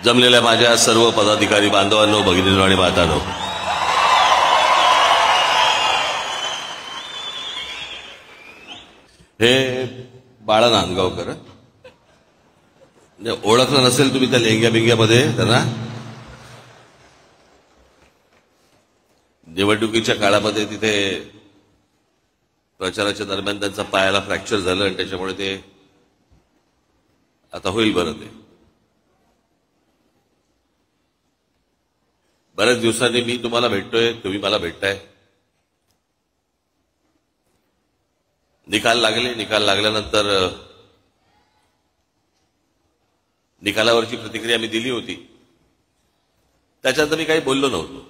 जमलेल्या माझ्या सर्व पदाधिकारी बांधवांनो, भगिनींनो आणि मातांनो, हे बाळा नांदगावकर, ओळखलं नसेल तुम्ही त्या लेंग्या बिंग्यामध्ये त्यांना. निवडणुकीच्या काळामध्ये तिथे प्रचाराच्या दरम्यान त्यांचा पायाला फ्रॅक्चर झालं आणि त्याच्यामुळे ते आता होईल बरं. ते बऱ्याच दिवसांनी मी तुम्हाला भेटतोय, तुम्ही मला भेटताय. निकाल लागल्यानंतर निकालावरची प्रतिक्रिया मी दिली होती. त्याच्यात मी काही बोललो नव्हतो.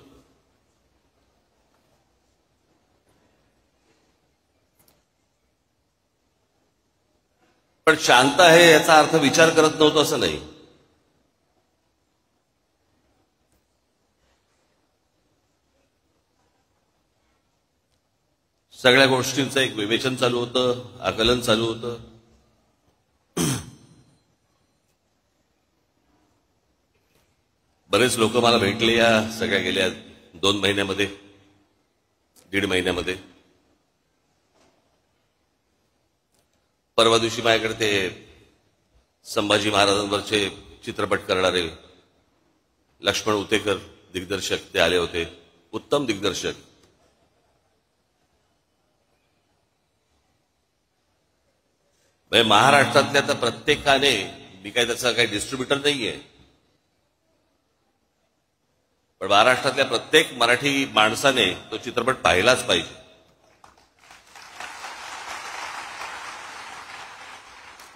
पण शांत आहे याचा अर्थ विचार करत नव्हतो असं नाही. सगळ्या गोष्टींचं एक विवेचन चालू होतं, आकलन चालू होतं. बरेच लोक मला भेटले या सगळ्या गेल्या 2 महिन्यामध्ये, 1.5 महिन्यामध्ये. परवा दिवशी माझ्याकडे ते संभाजी महाराजांवरचे चित्रपट करणारे लक्ष्मण उतेकर दिग्दर्शक ते आले होते. उत्तम दिग्दर्शक. महाराष्ट्रातल्या तर प्रत्येकाने, मी काय त्याचा काही डिस्ट्रीब्युटर नाहीये, पण महाराष्ट्रातल्या प्रत्येक मराठी माणसाने तो चित्रपट पाहिलाच पाहिजे.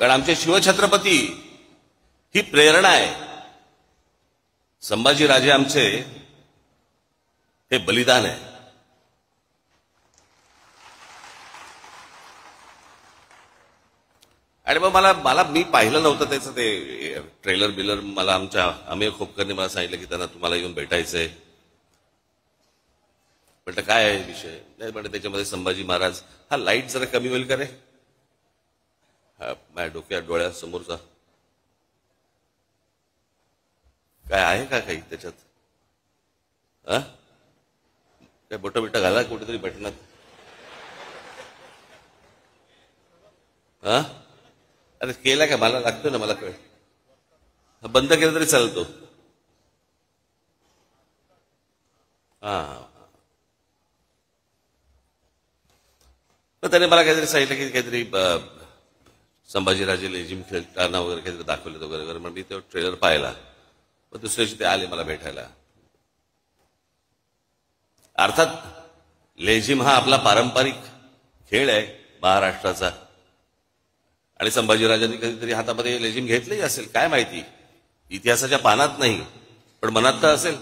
कारण आमचे शिवछत्रपती ही प्रेरणा आहे. संभाजीराजे आमचे हे बलिदान आहे. आणि मग मला मी पाहिलं नव्हतं त्याचं ते ट्रेलर बिलर. मला आमच्या अमेय खोपकरने मला सांगितलं की त्यांना तुम्हाला येऊन भेटायचंय. म्हटलं काय आहे विषय. नाही म्हणजे त्याच्यामध्ये संभाजी महाराज, हा लाईट जरा कमी होईल का रे, माझ्या डोक्यात डोळ्यासमोरचा काय आहे का काही त्याच्यात. काय बोटं बिटं घाला कुठेतरी बटनात. अरे केला का, मला लागतं ना, मला कळ. बंद केलं तरी चालतो. त्याने मला काहीतरी सांगितलं की काहीतरी संभाजीराजे लेझिम खेळताना वगैरे काहीतरी दाखवले वगैरे वगैरे. मग मी तो ट्रेलर पाहिला. मग दुसऱ्या दिवशी ते आले मला भेटायला. अर्थात लेझिम हा आपला पारंपरिक खेळ आहे महाराष्ट्राचा. आणि संभाजीराजांनी कधीतरी हातामध्ये लेझिम घेतलंही असेल, काय माहिती. इतिहासाच्या पानात नाही, पण मनात तर असेल.